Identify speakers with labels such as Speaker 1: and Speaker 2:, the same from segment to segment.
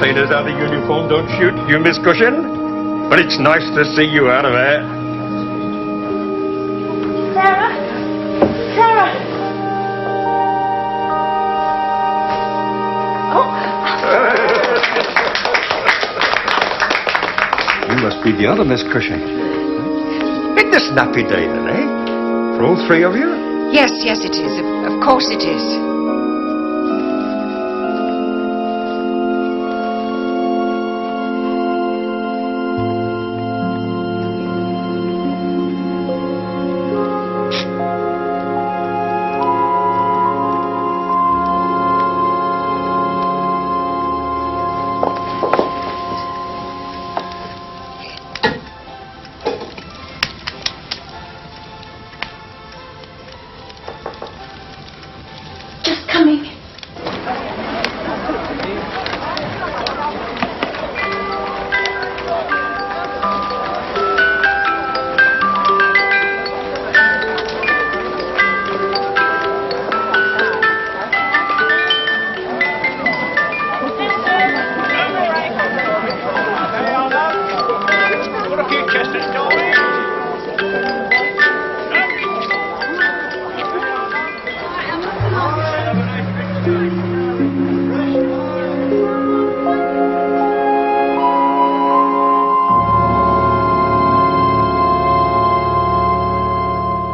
Speaker 1: sailors out of uniform don't shoot, you, Miss Cushing. But it's nice to see you out of there.
Speaker 2: Sarah? Sarah?
Speaker 1: You must be the other Miss Cushing. Been a snappy day then, eh? For all three of you?
Speaker 3: Yes, it is. Of course it is.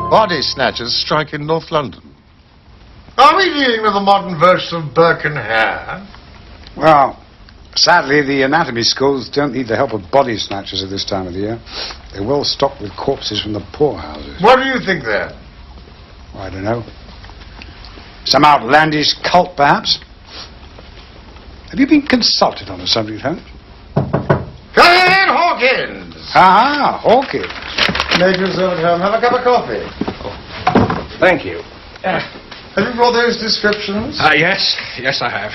Speaker 4: Body snatchers strike in North London. Are we dealing with a modern version of Burke and Hare?
Speaker 5: Well, sadly, the anatomy schools don't need the help of body snatchers at this time of the year. They're well stocked with corpses from the poorhouses.
Speaker 4: What do you think then?
Speaker 5: Well, I don't know. Some outlandish cult, perhaps? Have you been consulted on the subject, Holmes?
Speaker 4: Come in, Hawkins!
Speaker 5: Ah, Hawkins.
Speaker 4: Make yourself at home. Have a cup of coffee.
Speaker 1: Oh, thank you.
Speaker 4: Have you brought those descriptions?
Speaker 6: Yes, I have.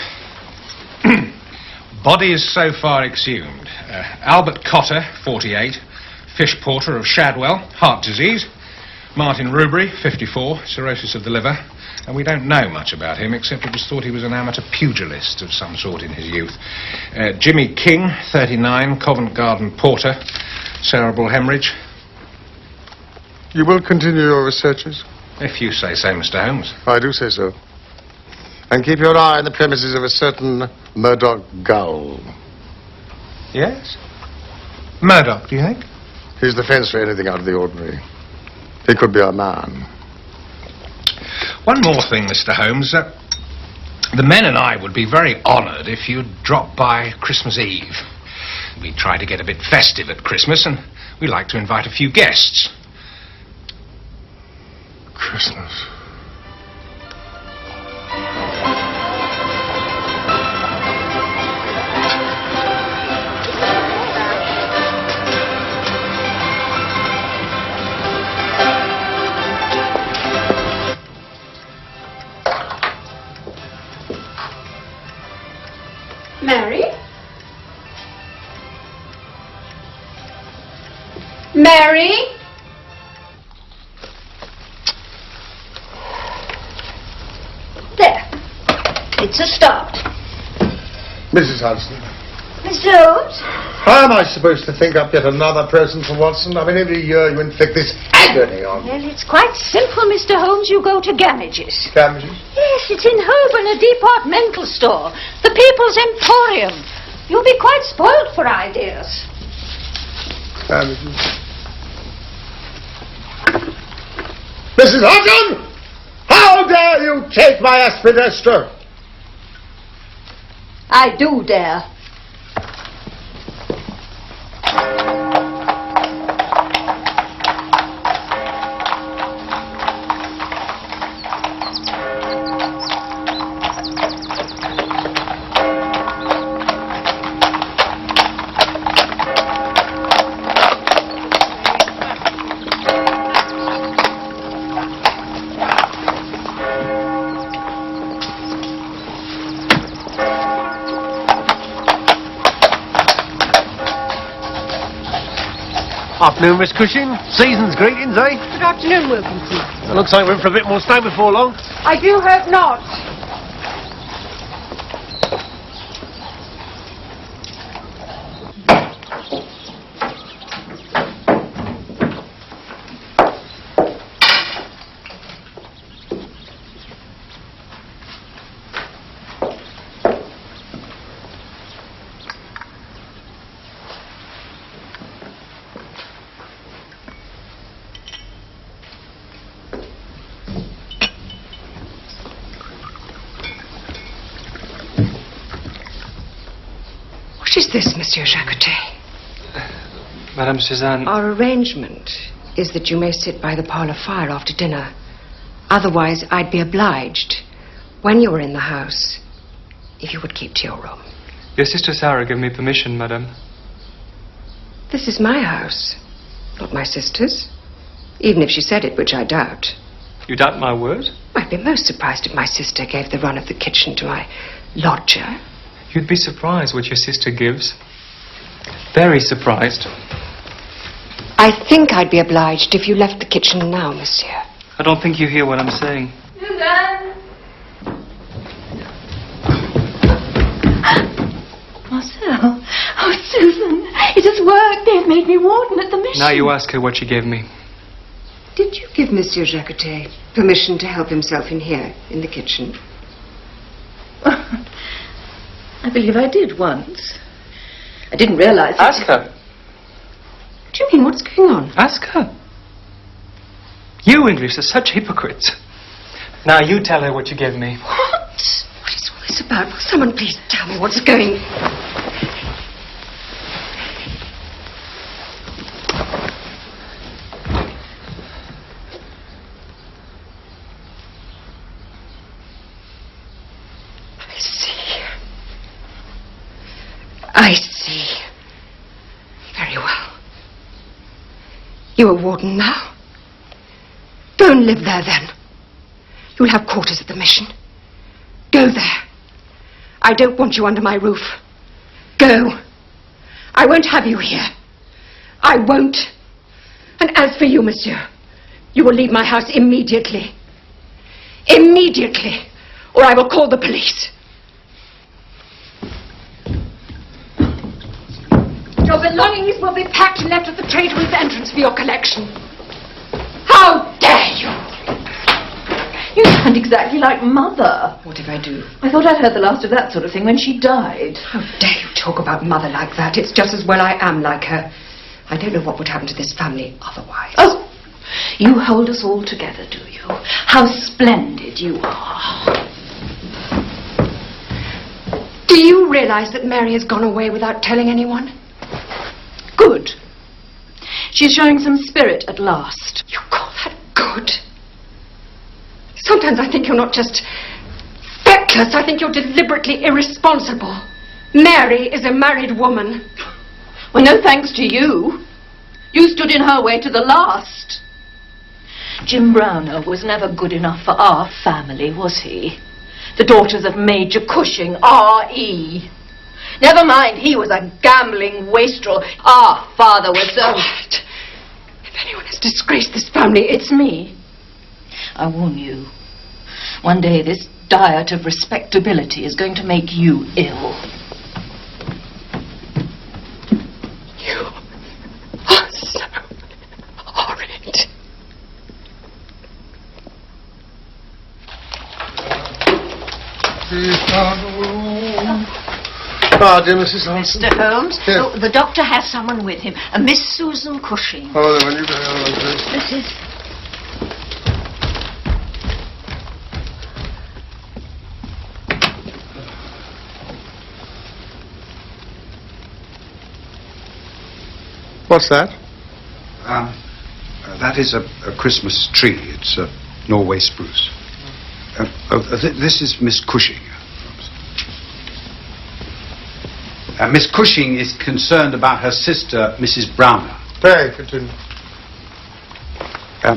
Speaker 6: Bodies so far exhumed. Albert Cotter, 48, fish porter of Shadwell, heart disease. Martin Rubery, 54, cirrhosis of the liver. And we don't know much about him, except it was thought he was an amateur pugilist of some sort in his youth. Jimmy King, 39, Covent Garden porter, cerebral hemorrhage.
Speaker 4: You will continue your researches?
Speaker 6: If you say so, Mr. Holmes.
Speaker 4: I do say so. And keep your eye on the premises of a certain Murdoch Gull.
Speaker 6: Yes? Murdoch, do you think?
Speaker 4: He's the fence for anything out of the ordinary. He could be our man.
Speaker 6: One more thing, Mr. Holmes. The men and I would be very honoured if you'd drop by Christmas Eve. We try to get a bit festive at Christmas, and we like to invite a few guests.
Speaker 4: Christmas.
Speaker 2: Mary? Mary? There. It's a start.
Speaker 4: Mrs. Hudson.
Speaker 2: Mr. Holmes?
Speaker 4: How am I supposed to think up yet another present for Watson? I mean, every year you inflict this agony on me.
Speaker 2: Well, it's quite simple, Mr. Holmes. You go to Gamage's.
Speaker 4: Damages?
Speaker 2: Yes, it's in Holborn, a departmental store. The People's Emporium. You'll be quite spoilt for ideas.
Speaker 4: Damages. Mrs. Hudson! How dare you take my aspidestra?
Speaker 2: I do dare.
Speaker 7: Afternoon, Miss Cushing. Season's greetings, eh?
Speaker 3: Good afternoon, Wilkinson.
Speaker 7: It looks like we're in for a bit more snow before long.
Speaker 3: I do hope not. this, Monsieur Jacotet?
Speaker 8: Madame Suzanne...
Speaker 3: Our arrangement is that you may sit by the parlour fire after dinner. Otherwise, I'd be obliged, when you were in the house, if you would keep to your room.
Speaker 8: Your sister Sarah gave me permission, madame.
Speaker 3: This is my house, not my sister's. Even if she said it, which I doubt.
Speaker 8: You doubt my word?
Speaker 3: I'd be most surprised if my sister gave the run of the kitchen to my lodger.
Speaker 8: You'd be surprised what your sister gives. Very surprised.
Speaker 3: I think I'd be obliged if you left the kitchen now, monsieur.
Speaker 8: I don't think you hear what I'm saying.
Speaker 2: Susan! Marcel. Oh, Susan, it has worked. They've made me warden at the mission.
Speaker 8: Now you ask her what she gave me.
Speaker 3: Did you give Monsieur Jacotet permission to help himself in here, in the kitchen?
Speaker 2: I believe I did once. I didn't realize...
Speaker 8: Ask her.
Speaker 3: What do you mean? What's going on?
Speaker 8: Ask her. You English are such hypocrites. Now you tell her what you gave me.
Speaker 3: What? What is all this about? Will someone please tell me what's going... I see. Very well. You are warden now? Go and live there, then. You'll have quarters at the mission. Go there. I don't want you under my roof. Go. I won't have you here. I won't. And as for you, monsieur, you will leave my house immediately. Immediately. Or I will call the police. Your belongings will be packed and left at the tradesman's entrance for your collection. How dare you!
Speaker 2: You sound exactly like Mother.
Speaker 3: What if I do?
Speaker 2: I thought I'd heard the last of that sort of thing when she died.
Speaker 3: How dare you talk about Mother like that? It's just as well I am like her. I don't know what would happen to this family otherwise.
Speaker 2: Oh, you hold us all together, do you? How splendid you are.
Speaker 3: Do you realize that Mary has gone away without telling anyone?
Speaker 2: Good. She's showing some spirit at last.
Speaker 3: You call that good? Sometimes I think you're not just feckless, I think you're deliberately irresponsible. Mary is a married woman.
Speaker 2: Well, no thanks to you. You stood in her way to the last. Jim Browner was never good enough for our family, was he? The daughters of Major Cushing, R.E. Never mind, he was a gambling wastrel. Our father was so...
Speaker 3: Quiet. If anyone has disgraced this family,
Speaker 2: It's me. I warn you. One day this diet of respectability is going to make you ill.
Speaker 3: You are so horrid.
Speaker 4: Dear Mrs. Hanson.
Speaker 2: Mr. Holmes,
Speaker 4: Yes.
Speaker 2: oh, the doctor has someone with him, a Miss Susan Cushing.
Speaker 4: Oh, then you go on, please.
Speaker 2: This is...
Speaker 4: What's that?
Speaker 5: That is a Christmas tree. It's a Norway spruce. This is Miss Cushing. Miss Cushing is concerned about her sister, Mrs. Browner.
Speaker 4: Pray, continue.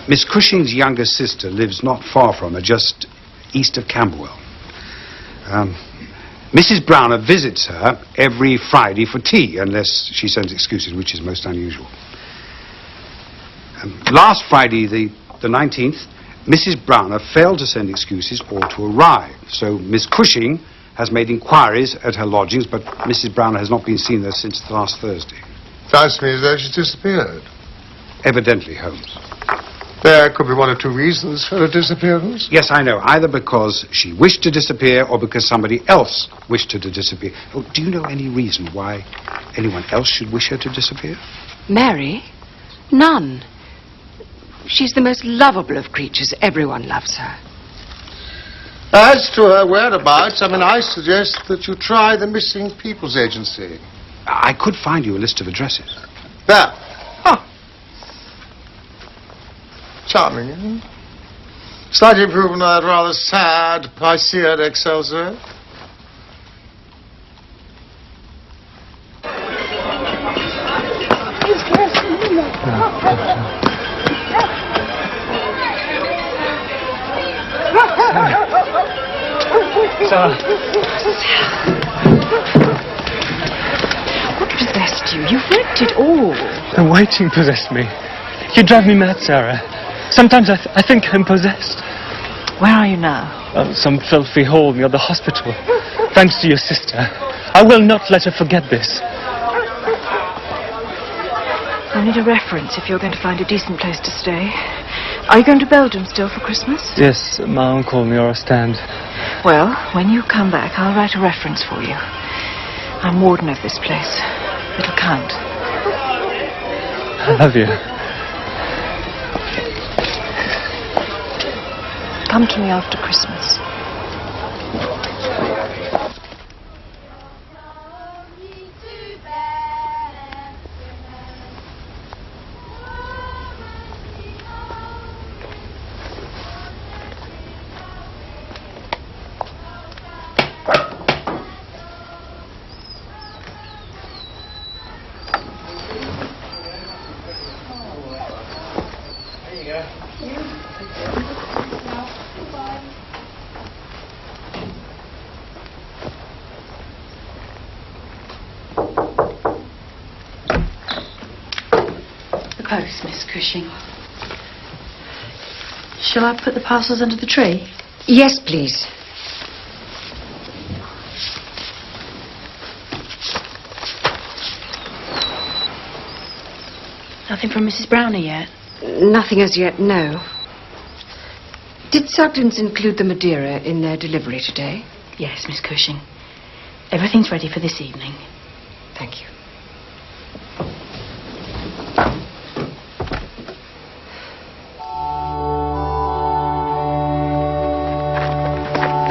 Speaker 5: Miss Cushing's younger sister lives not far from her, just east of Camberwell. Mrs. Browner visits her every Friday for tea, unless she sends excuses, which is most unusual. Last Friday, the 19th, Mrs. Browner failed to send excuses or to arrive, so Miss Cushing has made inquiries at her lodgings, but Mrs. Browner has not been seen there since last Thursday.
Speaker 4: Sounds to me as though she's disappeared.
Speaker 5: Evidently, Holmes.
Speaker 4: There could be one or two reasons for her disappearance.
Speaker 5: Yes, I know. Either because she wished to disappear or because somebody else wished her to disappear. Oh, do you know any reason why anyone else should wish her to disappear?
Speaker 3: Mary? None. She's the most lovable of creatures. Everyone loves her.
Speaker 4: As to her whereabouts, I suggest that you try the Missing People's Agency.
Speaker 5: I could find you a list of addresses.
Speaker 4: There. Ah. Charming, isn't it? Slight improvement on that rather sad Piscean Excelsior.
Speaker 8: Sarah.
Speaker 3: What possessed you? You've wrecked it all.
Speaker 8: The waiting possessed me. You drive me mad, Sarah. Sometimes I think I'm possessed.
Speaker 2: Where are you now?
Speaker 8: Some filthy hole near the hospital. Thanks to your sister. I will not let her forget this.
Speaker 2: I need a reference if you're going to find a decent place to stay. Are you going to Belgium still for Christmas?
Speaker 8: Yes, my uncle and me are a stand.
Speaker 2: Well, when you come back, I'll write a reference for you. I'm warden of this place. It'll count.
Speaker 8: I love you.
Speaker 2: Come to me after Christmas.
Speaker 9: Post, Miss Cushing. Shall I put the parcels under the tree?
Speaker 3: Yes, please.
Speaker 9: Nothing from Mrs. Browner yet?
Speaker 3: Nothing as yet, no. Did Sugden's include the Madeira in their delivery today?
Speaker 9: Yes, Miss Cushing. Everything's ready for this evening.
Speaker 3: Thank you.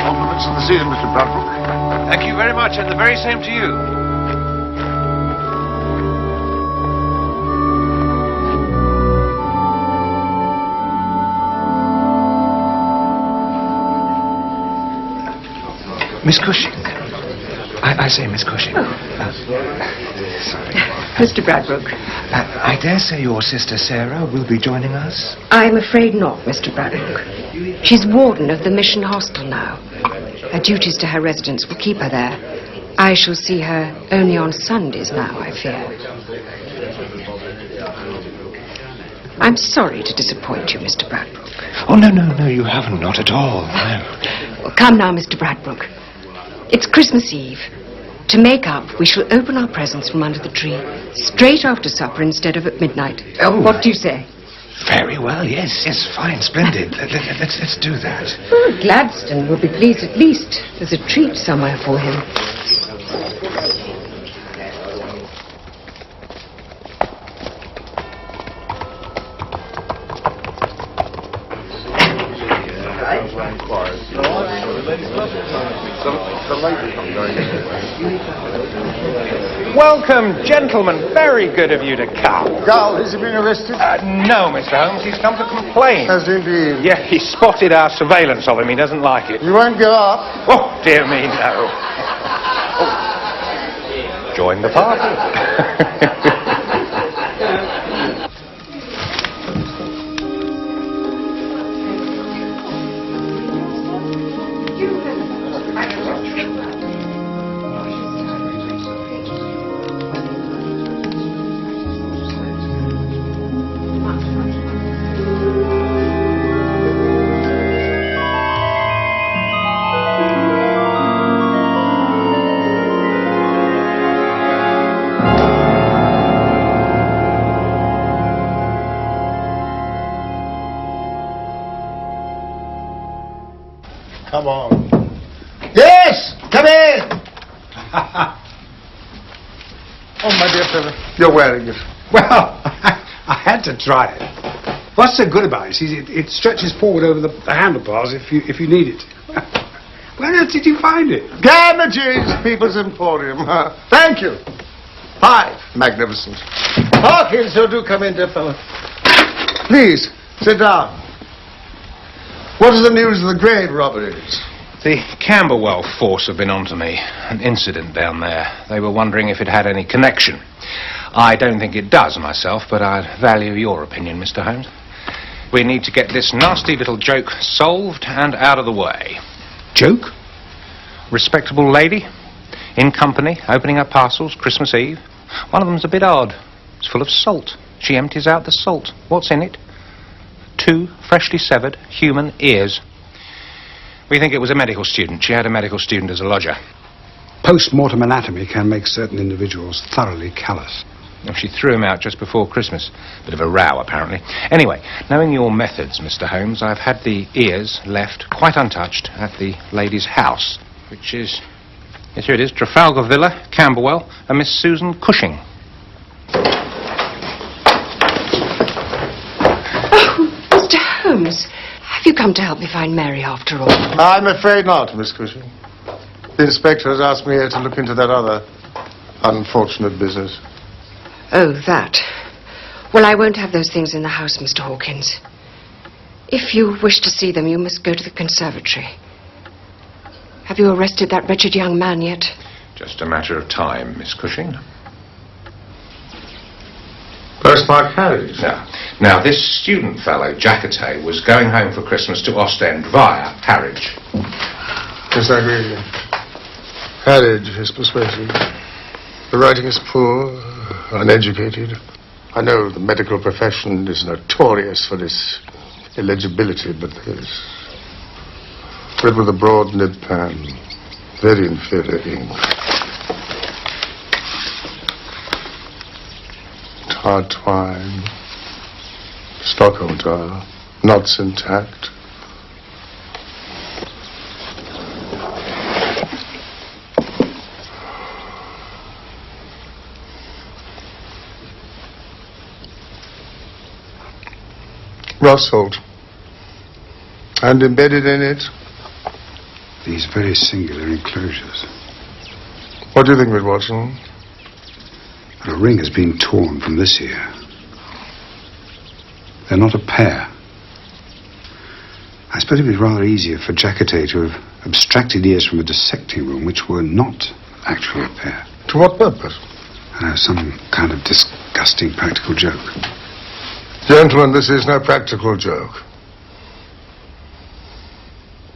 Speaker 4: Compliments of the season, Mr. Bradbrook.
Speaker 6: Thank you very much, and the very same to you. Miss Cushing. I say Miss Cushing. Sorry.
Speaker 3: Mr. Bradbrook.
Speaker 6: I dare say your sister Sarah will be joining us.
Speaker 3: I'm afraid not, Mr. Bradbrook. She's warden of the mission hostel now. Her duties to her residents will keep her there. I shall see her only on Sundays now, I fear. I'm sorry to disappoint you, Mr. Bradbrook.
Speaker 6: Oh, no, you haven't. Not at all. No.
Speaker 3: Well, come now, Mr. Bradbrook. It's Christmas Eve. To make up, we shall open our presents from under the tree, straight after supper instead of at midnight.
Speaker 6: Oh.
Speaker 3: What do you say?
Speaker 6: Very well, yes, fine, splendid. Let's do that.
Speaker 3: Oh, Gladstone will be pleased at least. There's a treat somewhere for him.
Speaker 6: Welcome, gentlemen. Very good of you to come.
Speaker 4: Gull, has he been arrested?
Speaker 6: No, Mr. Holmes. He's come to complain.
Speaker 4: Has indeed.
Speaker 6: Yeah, he spotted our surveillance of him. He doesn't like it.
Speaker 4: You won't go up?
Speaker 6: Oh, dear me, no. Oh. Join the party.
Speaker 4: Come on. Yes! Come in! Oh, my dear fellow, you're wearing it.
Speaker 5: Well, I had to try it. What's so good about it? See, it stretches forward over the handlebars if you need it. Where else did you find it?
Speaker 4: Damages, People's Emporium. Thank you. Hi, magnificent. Hawkins, so do come in, dear fellow. Please, sit down. What is the news of the grave robberies?
Speaker 6: The Camberwell force have been onto me. An incident down there. They were wondering if it had any connection. I don't think it does myself, but I'd value your opinion, Mr. Holmes. We need to get this nasty little joke solved and out of the way.
Speaker 5: Joke?
Speaker 6: Respectable lady, in company, opening up parcels, Christmas Eve. One of them's a bit odd. It's full of salt. She empties out the salt. What's in it? 2 freshly severed human ears. We think it was a medical student. She had a medical student as a lodger.
Speaker 5: Post-mortem anatomy can make certain individuals thoroughly callous.
Speaker 6: Well, she threw him out just before Christmas. Bit of a row, apparently. Anyway, knowing your methods, Mr. Holmes, I've had the ears left quite untouched at the lady's house, which is... yes, here it is, Trafalgar Villa, Camberwell, and Miss Susan Cushing.
Speaker 3: Oh, Mr. Holmes, have you come to help me find Mary after all?
Speaker 4: I'm afraid not, Miss Cushing. The inspector has asked me here to look into that other unfortunate business.
Speaker 3: Oh, that. Well, I won't have those things in the house, Mr. Hawkins. If you wish to see them, you must go to the conservatory. Have you arrested that wretched young man yet?
Speaker 6: Just a matter of time, Miss Cushing.
Speaker 4: Postmark Harry's.
Speaker 6: Now, this student fellow, Jacquetet, was going home for Christmas to Ostend via Harwich.
Speaker 4: Yes, I agree with you. Harwich is persuasive. The writing is poor, uneducated. I know the medical profession is notorious for its illegibility, but this... read with a broad nib pen. Very inferior ink. Tar twine. Stockholm tar. Knots intact. Ross salt. And embedded in it,
Speaker 5: These very singular enclosures.
Speaker 4: what do you think of it, Watson?
Speaker 5: A ring has been torn from this ear. They're not a pair. I suppose it would be rather easier for Jacquetet to have abstracted ears from a dissecting room which were not actually a pair.
Speaker 4: To what purpose?
Speaker 5: Some kind of disgusting practical joke.
Speaker 4: Gentlemen, this is no practical joke.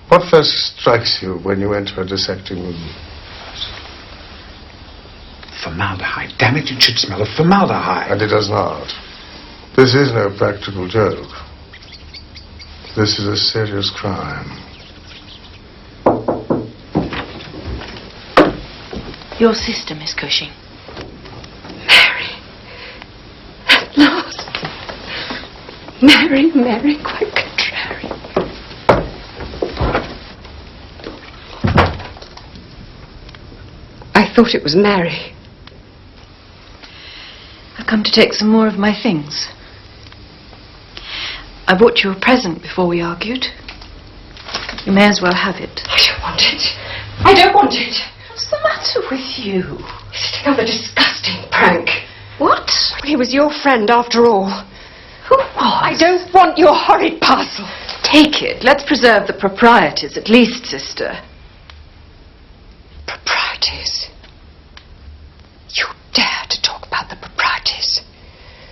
Speaker 4: What first strikes you when you enter a dissecting room?
Speaker 5: Formaldehyde. Damn it, it should smell of formaldehyde.
Speaker 4: And it does not. This is no practical joke. This is a serious crime.
Speaker 9: Your sister, Miss Cushing.
Speaker 3: Mary. At last. Mary, Mary, quite contrary. I thought it was Mary.
Speaker 2: I've come to take some more of my things. I bought you a present before we argued. You may as well have it.
Speaker 3: I don't want it. I don't want it.
Speaker 2: What's the matter with you?
Speaker 3: It's another disgusting prank.
Speaker 2: What?
Speaker 3: He was your friend after all.
Speaker 2: Who was?
Speaker 3: I don't want your horrid parcel.
Speaker 2: Take it. Let's preserve the proprieties at least, sister.
Speaker 3: Proprieties. You dare to talk about the proprieties.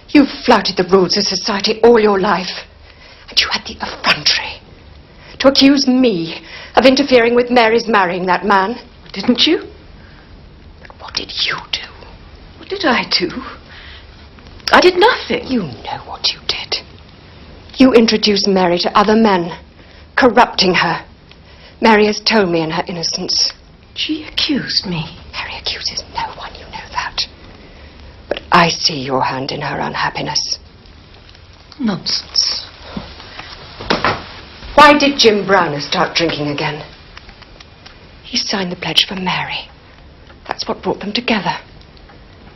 Speaker 3: You've flouted the rules of society all your life. And you had the effrontery to accuse me of interfering with Mary's marrying that man.
Speaker 2: Didn't you?
Speaker 3: But what did you do?
Speaker 2: What did I do? I did nothing.
Speaker 3: You know what you did. You introduced Mary to other men, corrupting her. Mary has told me in her innocence.
Speaker 2: She accused me.
Speaker 3: Mary accuses no one, you know that. But I see your hand in her unhappiness.
Speaker 2: Nonsense.
Speaker 3: Why did Jim Browner start drinking again? He signed the pledge for Mary. That's what brought them together.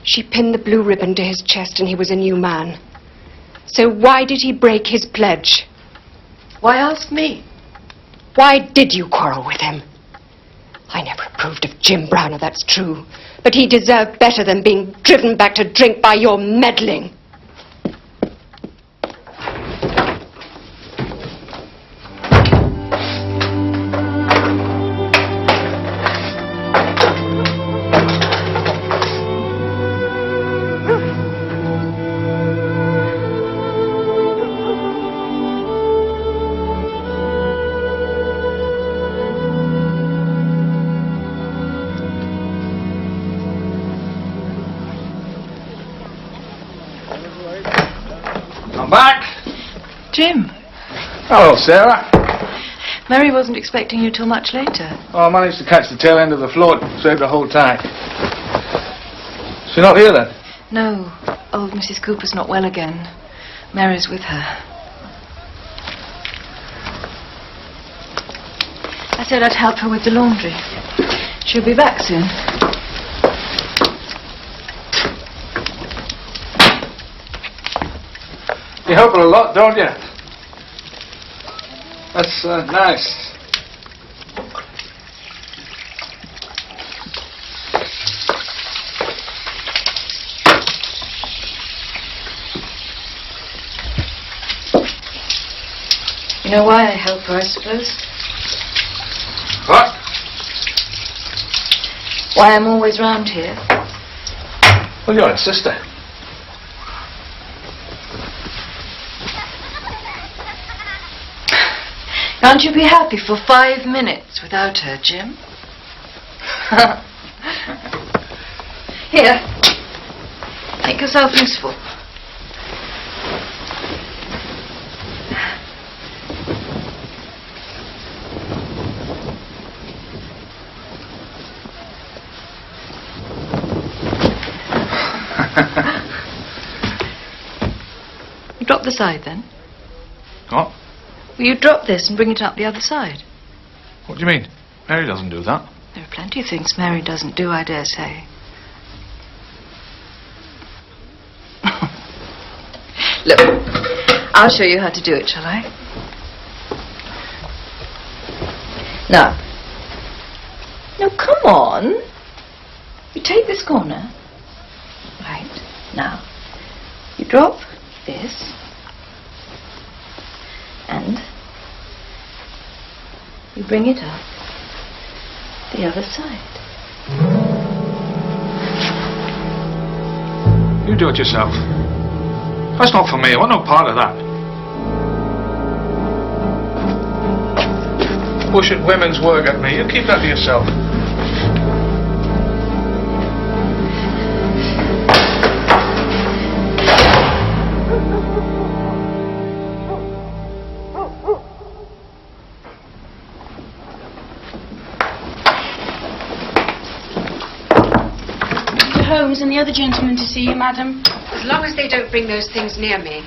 Speaker 3: She pinned the blue ribbon to his chest and he was a new man. So why did he break his pledge?
Speaker 2: Why ask me?
Speaker 3: Why did you quarrel with him? I never approved of Jim Browner, that's true. But he deserved better than being driven back to drink by your meddling.
Speaker 10: Back.
Speaker 2: Jim,
Speaker 10: Hello, Sarah.
Speaker 2: Mary wasn't expecting you till much later.
Speaker 10: Oh, I managed to catch the tail end of the float. Saved the whole time. She's not here then?
Speaker 2: No, old Mrs. Cooper's not well again. Mary's with her. I said I'd help her with the laundry. She'll be back soon.
Speaker 10: You help her a lot, don't you? That's nice.
Speaker 2: You know why I help her, I suppose?
Speaker 10: What?
Speaker 2: Why I'm always round here.
Speaker 10: Well, you're a sister.
Speaker 2: Can't you be happy for 5 minutes without her, Jim? Here. Make yourself useful. You drop the side then?
Speaker 10: What?
Speaker 2: Will you drop this and bring it up the other side?
Speaker 10: What do you mean? Mary doesn't do that.
Speaker 2: There are plenty of things Mary doesn't do, I dare say. Look, I'll show you how to do it, shall I? Now. No, come on. You take this corner. Right. Now, you drop this. And you bring it up the other side.
Speaker 10: You do it yourself. That's not for me. I want no part of that. Pushing women's work at me. You keep that to yourself.
Speaker 9: Holmes and the other gentleman to see you, madam.
Speaker 3: As long as they don't bring those things near me.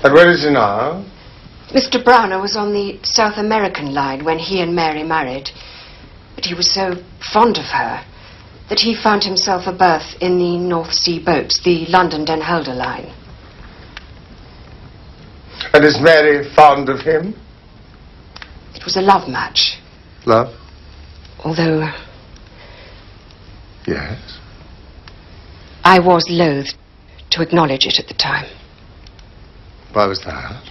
Speaker 4: And where is he now?
Speaker 3: Mr. Browner was on the South American line when he and Mary married. But he was so fond of her that he found himself a berth in the North Sea boats, the London-Den Helder line.
Speaker 4: And is Mary fond of him?
Speaker 3: It was a love match.
Speaker 4: Love?
Speaker 3: Although
Speaker 4: Yes.
Speaker 3: I was loath to acknowledge it at the time.
Speaker 4: Why was that?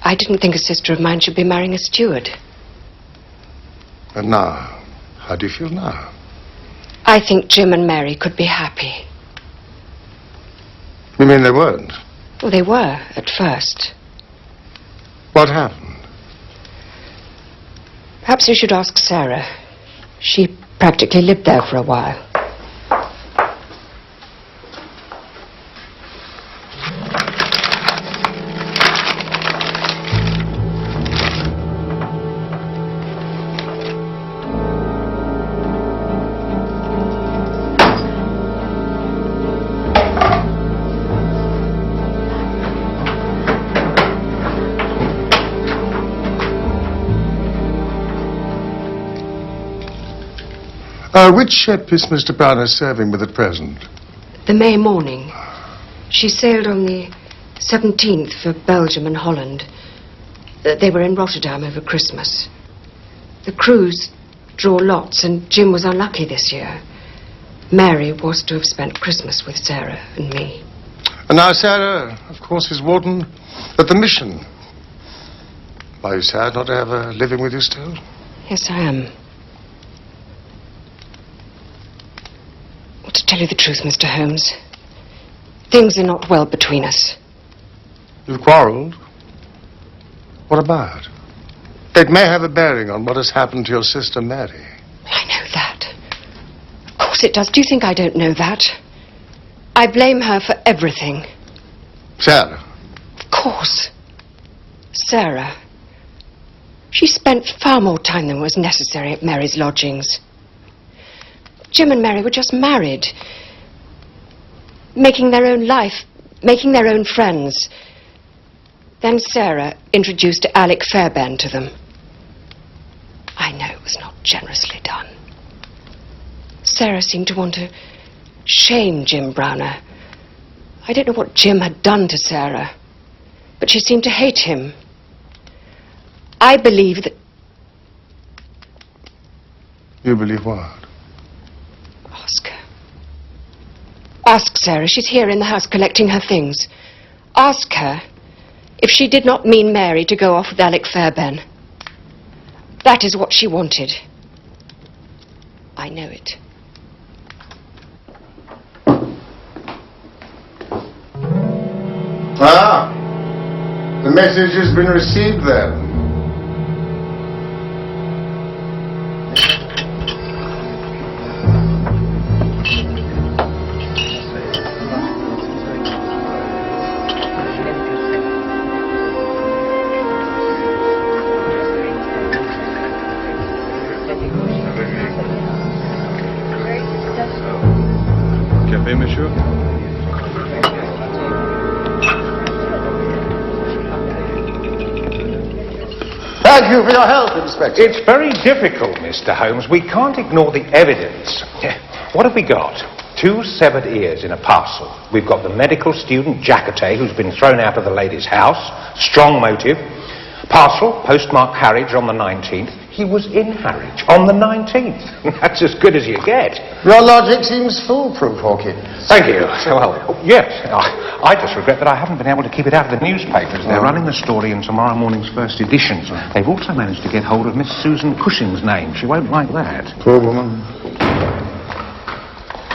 Speaker 3: I didn't think a sister of mine should be marrying a steward.
Speaker 4: And now, how do you feel now?
Speaker 3: I think Jim and Mary could be happy.
Speaker 4: You mean they weren't?
Speaker 3: Well, they were, at first.
Speaker 4: What happened?
Speaker 3: Perhaps you should ask Sarah. She practically lived there for a while.
Speaker 4: Which ship is Mr. Browner serving with at present?
Speaker 3: The May Morning. She sailed on the 17th for Belgium and Holland. They were in Rotterdam over Christmas. The crews draw lots, and Jim was unlucky this year. Mary was to have spent Christmas with Sarah and me.
Speaker 4: And now Sarah, of course, is warden at the mission. Are you sad not to have her living with you still?
Speaker 3: Yes, I am. Well, to tell you the truth, Mr. Holmes, things are not well between us.
Speaker 4: You've quarreled? What about? It may have a bearing on what has happened to your sister Mary.
Speaker 3: I know that. Of course it does. Do you think I don't know that? I blame her for everything.
Speaker 4: Sarah?
Speaker 3: Of course. Sarah. She spent far more time than was necessary at Mary's lodgings. Jim and Mary were just married, making their own life, making their own friends. Then Sarah introduced Alec Fairbairn to them. I know it was not generously done. Sarah seemed to want to shame Jim Browner. I don't know what Jim had done to Sarah, but she seemed to hate him. I believe that...
Speaker 4: You believe what?
Speaker 3: Ask her. Ask Sarah. She's here in the house collecting her things. Ask her if she did not mean Mary to go off with Alec Fairbairn. That is what she wanted. I know it.
Speaker 4: Ah, the message has been received then.
Speaker 1: Café, monsieur?
Speaker 4: Thank you for your help, Inspector.
Speaker 6: It's very difficult, Mr. Holmes. We can't ignore the evidence. What have we got? 2 severed ears in a parcel. We've got the medical student, Jacquetet, who's been thrown out of the lady's house. Strong motive. Parcel, postmarked Harwich on the 19th. He was in Harwich on the 19th. That's as good as you get.
Speaker 4: Your logic seems foolproof, Hawkins.
Speaker 6: Thank you. Well, yes. I just regret that I haven't been able to keep it out of the newspapers. They're running the story in tomorrow morning's first editions. They've also managed to get hold of Miss Susan Cushing's name. She won't like that.
Speaker 4: Poor woman.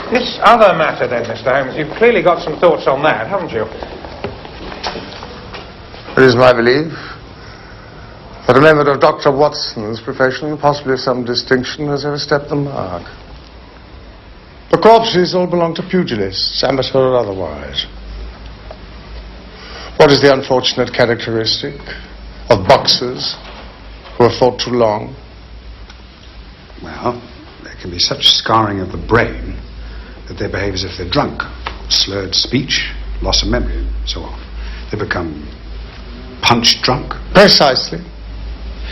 Speaker 6: This other matter then, Mr. Holmes, you've clearly got some thoughts on that, haven't you?
Speaker 4: It is my belief that a member of Dr. Watson's profession, possibly of some distinction, has overstepped the mark. The corpses all belong to pugilists, amateur or otherwise. What is the unfortunate characteristic of boxers who have fought too long?
Speaker 5: Well, there can be such scarring of the brain that they behave as if they're drunk. Slurred speech, loss of memory, and so on. They become punch drunk.
Speaker 4: Precisely.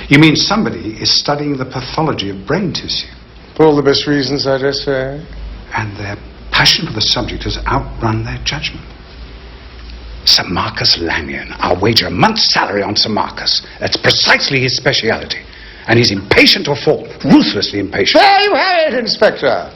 Speaker 5: You mean somebody is studying the pathology of brain tissue?
Speaker 4: For all the best reasons, I dare say.
Speaker 5: And their passion for the subject has outrun their judgment.
Speaker 11: Sir Marcus Lanyon. I'll wager a month's salary on Sir Marcus. That's precisely his speciality. And he's impatient to a fault. Ruthlessly impatient.
Speaker 4: There you have it, Inspector.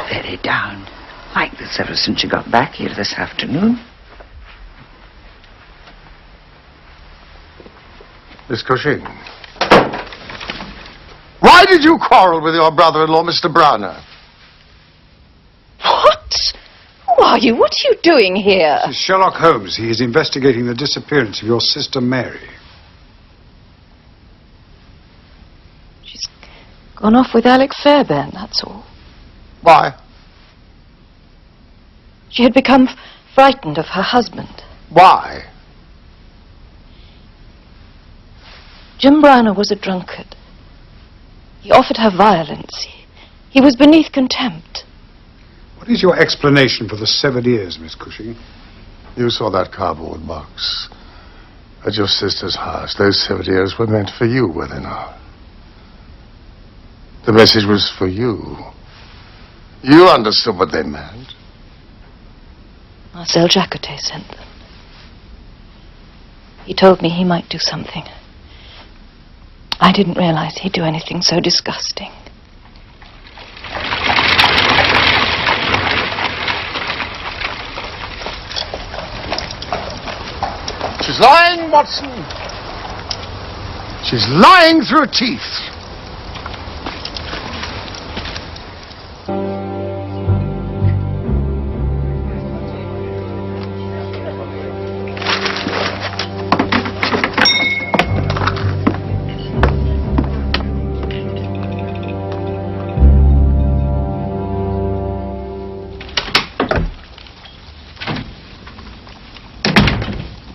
Speaker 12: Very down. Like this ever since you got back here this afternoon.
Speaker 4: Miss Cushing. Why did you quarrel with your brother-in-law, Mr. Browner?
Speaker 2: What? Who are you? What are you doing here?
Speaker 5: This is Sherlock Holmes. He is investigating the disappearance of your sister Mary.
Speaker 2: She's Gone off with Alex Fairbairn, that's all.
Speaker 4: Why?
Speaker 2: She had become frightened of her husband.
Speaker 4: Why?
Speaker 2: Jim Browner was a drunkard. He offered her violence. He was beneath contempt.
Speaker 5: What is your explanation for the 7 years, Miss Cushing?
Speaker 4: You saw that cardboard box at your sister's house. Those 7 years were meant for you, were they not? The message was for you. You understood what they meant.
Speaker 2: Marcel Jacotet sent them. He told me he might do something. I didn't realize he'd do anything so disgusting.
Speaker 4: She's lying, Watson. She's lying through her teeth.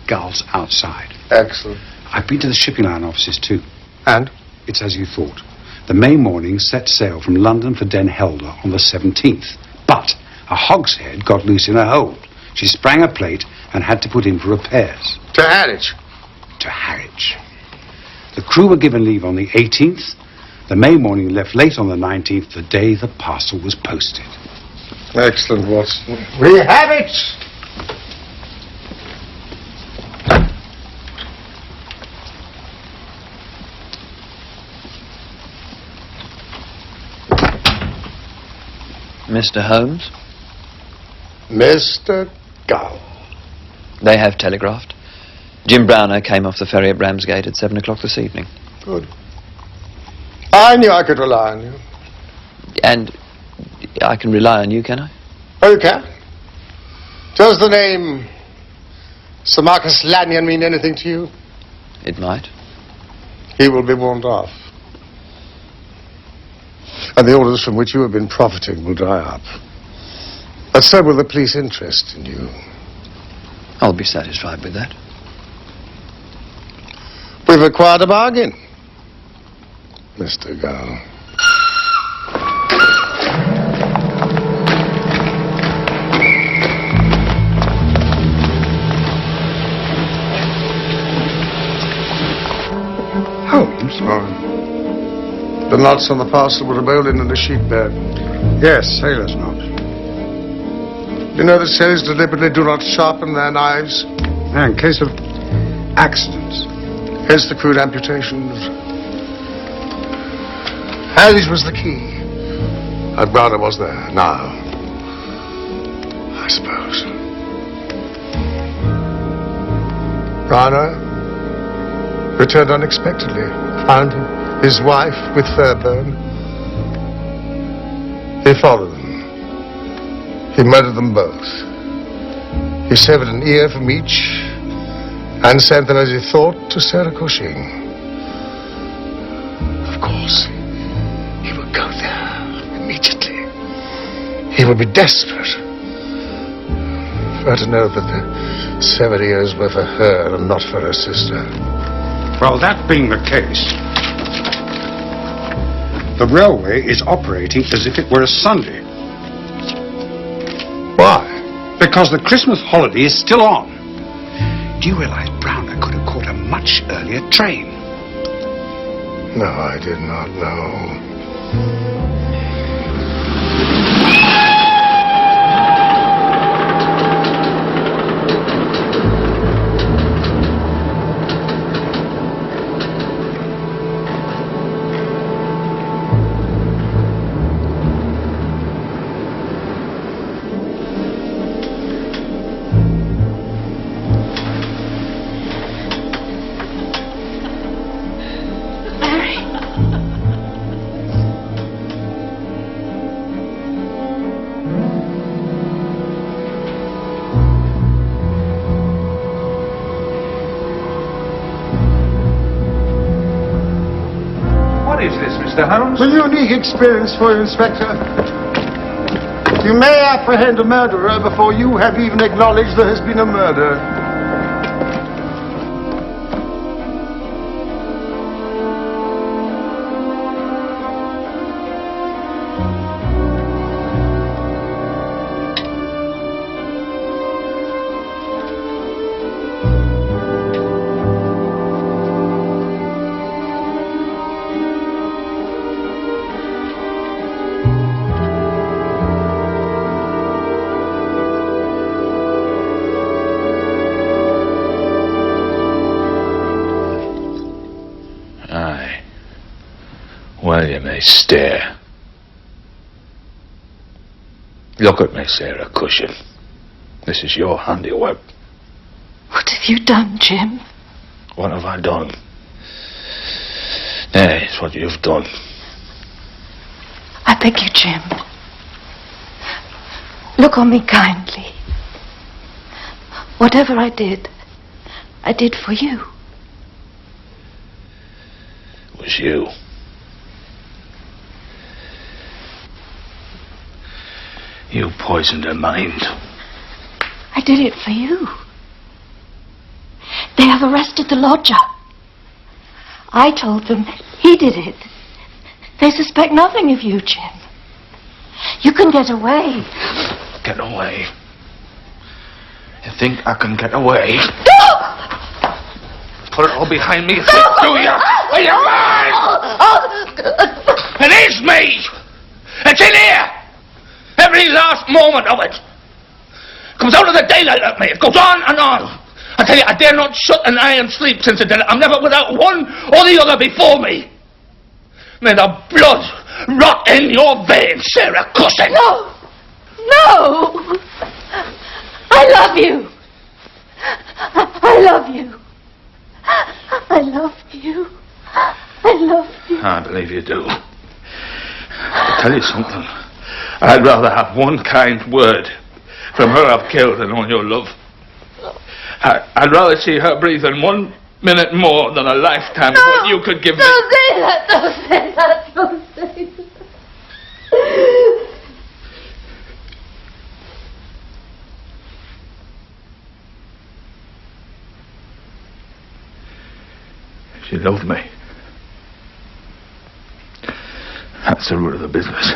Speaker 11: Gulls outside.
Speaker 4: Excellent.
Speaker 11: I've been to the shipping line offices too.
Speaker 4: And?
Speaker 11: It's as you thought. The May morning set sail from London for Den Helder on the 17th. But a hogshead got loose in her hold. She sprang a plate and had to put in for repairs.
Speaker 4: To Harwich.
Speaker 11: To Harwich. The crew were given leave on the 18th. The May morning left late on the 19th, the day the parcel was posted.
Speaker 4: Excellent, Watson. We have it!
Speaker 13: Mr. Holmes?
Speaker 4: Mr. Gull.
Speaker 13: They have telegraphed. Jim Browner came off the ferry at Ramsgate at 7 o'clock this evening.
Speaker 4: Good. I knew I could rely on you.
Speaker 13: And I can rely on you, can I?
Speaker 4: Oh, you can? Does the name Sir Marcus Lanyon mean anything to you?
Speaker 13: It might.
Speaker 4: He will be warned off. And the orders from which you have been profiting will dry up. But so will the police interest in you.
Speaker 13: I'll be satisfied with that.
Speaker 4: We've acquired a bargain, Mr. Gull.
Speaker 5: Holmes?
Speaker 4: Oh. The knots on the parcel were a bowline and a sheep bed.
Speaker 5: Yes, sailor's knot.
Speaker 4: You know that sailors deliberately do not sharpen their knives?
Speaker 5: Yeah, in case of accidents.
Speaker 4: Hence the crude amputations. Harry's was the key. And Browner was there, now. I suppose. Browner returned unexpectedly. Found his wife with Fairbairn. He followed them. He murdered them both. He severed an ear from each and sent them, as he thought, to Sarah Cushing. Of course, he would go there immediately. He would be desperate for her to know that the 7 years were for her and not for her sister.
Speaker 5: Well, that being the case, the railway is operating as if it were a Sunday.
Speaker 4: Why?
Speaker 5: Because the Christmas holiday is still on.
Speaker 11: Do you realize Browner could have caught a much earlier train?
Speaker 4: No, I did not know.
Speaker 6: is this, Mr. Holmes?
Speaker 4: A unique experience for you, Inspector. You may apprehend a murderer before you have even acknowledged there has been a murder.
Speaker 10: Well, you may stare. Look at me, Sarah Cushing. This is your handiwork.
Speaker 2: What have you done, Jim?
Speaker 10: What have I done? Nay, it's what you've done.
Speaker 2: I beg you, Jim. Look on me kindly. Whatever I did for you.
Speaker 10: It was you. You poisoned her mind.
Speaker 2: I did it for you. They have arrested the lodger. I told them he did it. They suspect nothing of you, Jim. You can get away.
Speaker 10: Get away? You think I can get away? Put it all behind me, you think, do you? Are you mad? It is me! It's in here! Every last moment of it. Comes out of the daylight at me. It goes on and on. I tell you, I dare not shut an eye and sleep since the day. I'm never without one or the other before me. May the blood rot in your veins, Sarah Cushing.
Speaker 2: No! No! I love you. I love you. I love you. I love you.
Speaker 10: I believe you do. I'll tell you something. I'd rather have one kind word from her I've killed than all your love. I'd rather see her breathing 1 minute more than a lifetime of what you could give me.
Speaker 2: Don't say that. Don't say that. Don't say that.
Speaker 10: She loved me. That's the root of the business.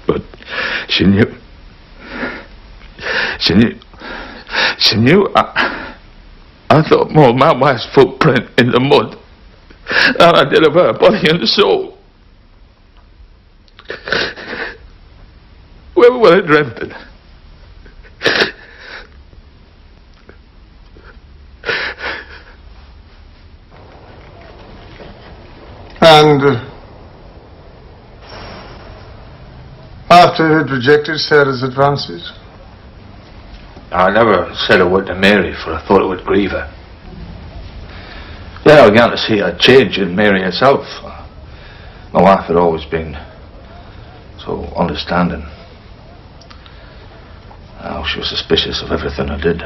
Speaker 10: But she knew. I thought more of my wife's footprint in the mud than I did of her body and soul. Where would I dreamt it?
Speaker 4: And after you had rejected Sarah's advances?
Speaker 10: I never said a word to Mary, for I thought it would grieve her. Then I began to see a change in Mary herself. My wife had always been so understanding. Now she was suspicious of everything I did.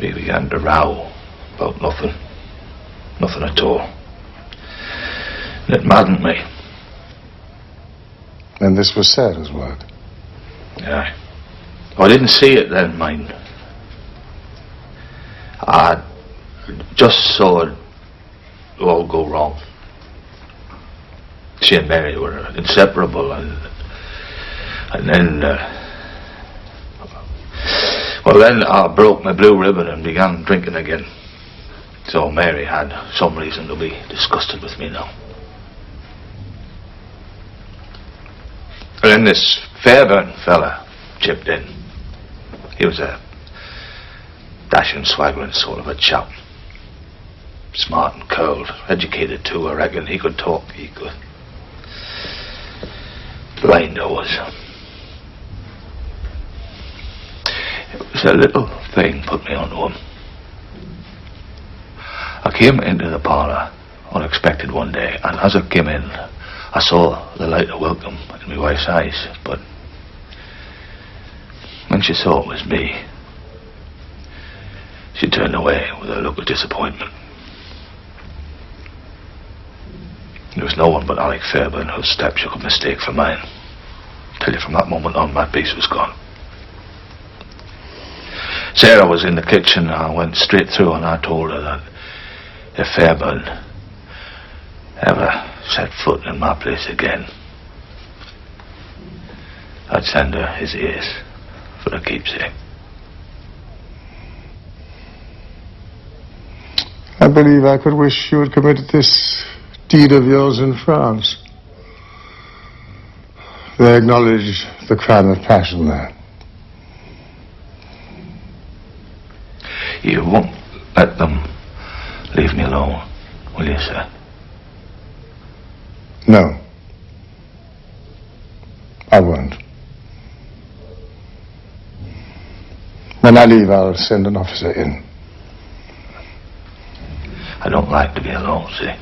Speaker 10: We began to row about nothing. Nothing at all. And it maddened me.
Speaker 4: And this was Sarah's word?
Speaker 10: Yeah. I didn't see it then, mind. I just saw it all go wrong. She and Mary were inseparable, and then, then I broke my blue ribbon and began drinking again. So Mary had some reason to be disgusted with me now. And then this Fairburn fella chipped in. He was a dashing, swaggering sort of a chap. Smart and curled, educated too, I reckon. He could talk, he could. Blind I was. It was a little thing put me onto him. I came into the parlour unexpected one day, and as I came in, I saw the light of welcome in my wife's eyes, but when she saw it was me, she turned away with a look of disappointment. There was no one but Alec Fairburn whose steps you could mistake for mine. Tell you, from that moment on, my peace was gone. Sarah was in the kitchen. I went straight through and I told her that if Fairburn ever set foot in my place again, I'd send her his ears for a keepsake.
Speaker 4: I believe I could wish you had committed this deed of yours in France. They acknowledge the crime of passion there.
Speaker 10: You won't let them leave me alone, will you, sir?
Speaker 4: No. I won't. When I leave, I'll send an officer in.
Speaker 10: I don't like to be alone, see?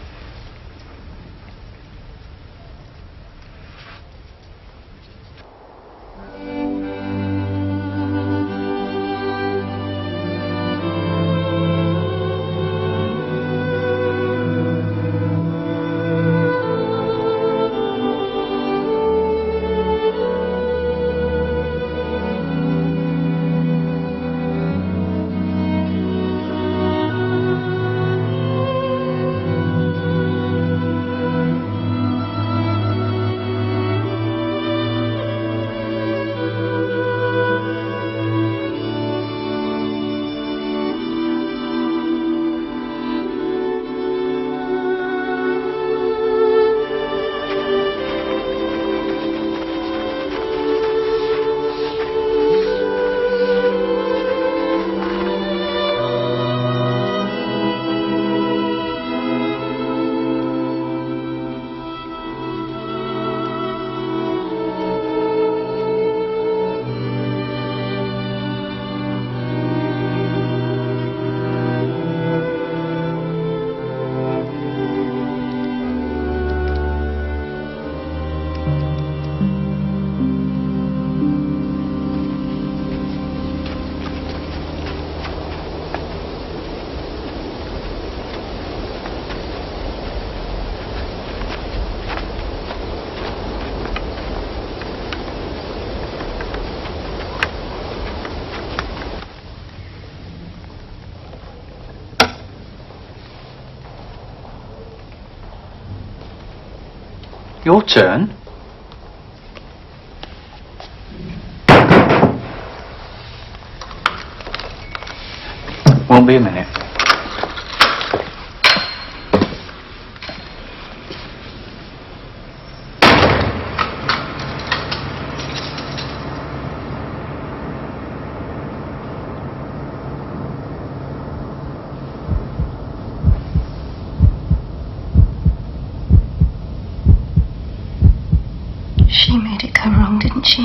Speaker 8: Your turn? Won't be a minute.
Speaker 3: She made it go wrong, didn't she?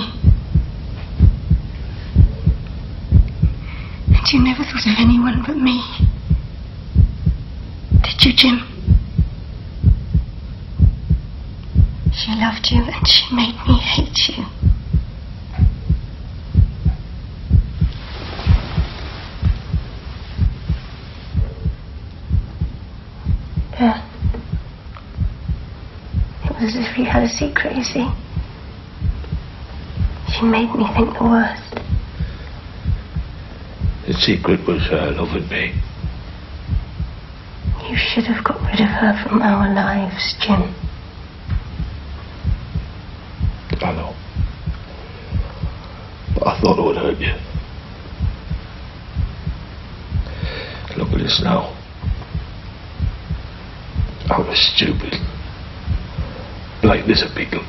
Speaker 3: And you never thought of anyone but me. Did you, Jim? She loved you and she made me hate you. Yeah. It was as if you had a secret, you see. She made me think the worst.
Speaker 10: The secret was her loving me.
Speaker 3: You should have got rid of her from our lives, Jim.
Speaker 10: I know. But I thought it would hurt you. Look at this now. I was stupid. Like this a beetle.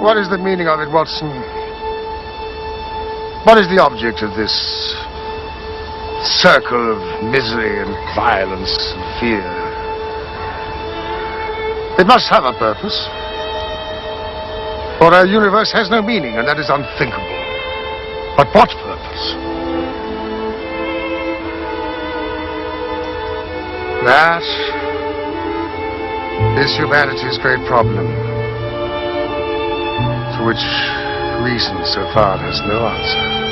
Speaker 4: What is the meaning of it, Watson? What is the object of this circle of misery and violence and fear? It must have a purpose. For our universe has no meaning, and that is unthinkable. But what purpose? That is humanity's great problem, to which reason so far has no answer.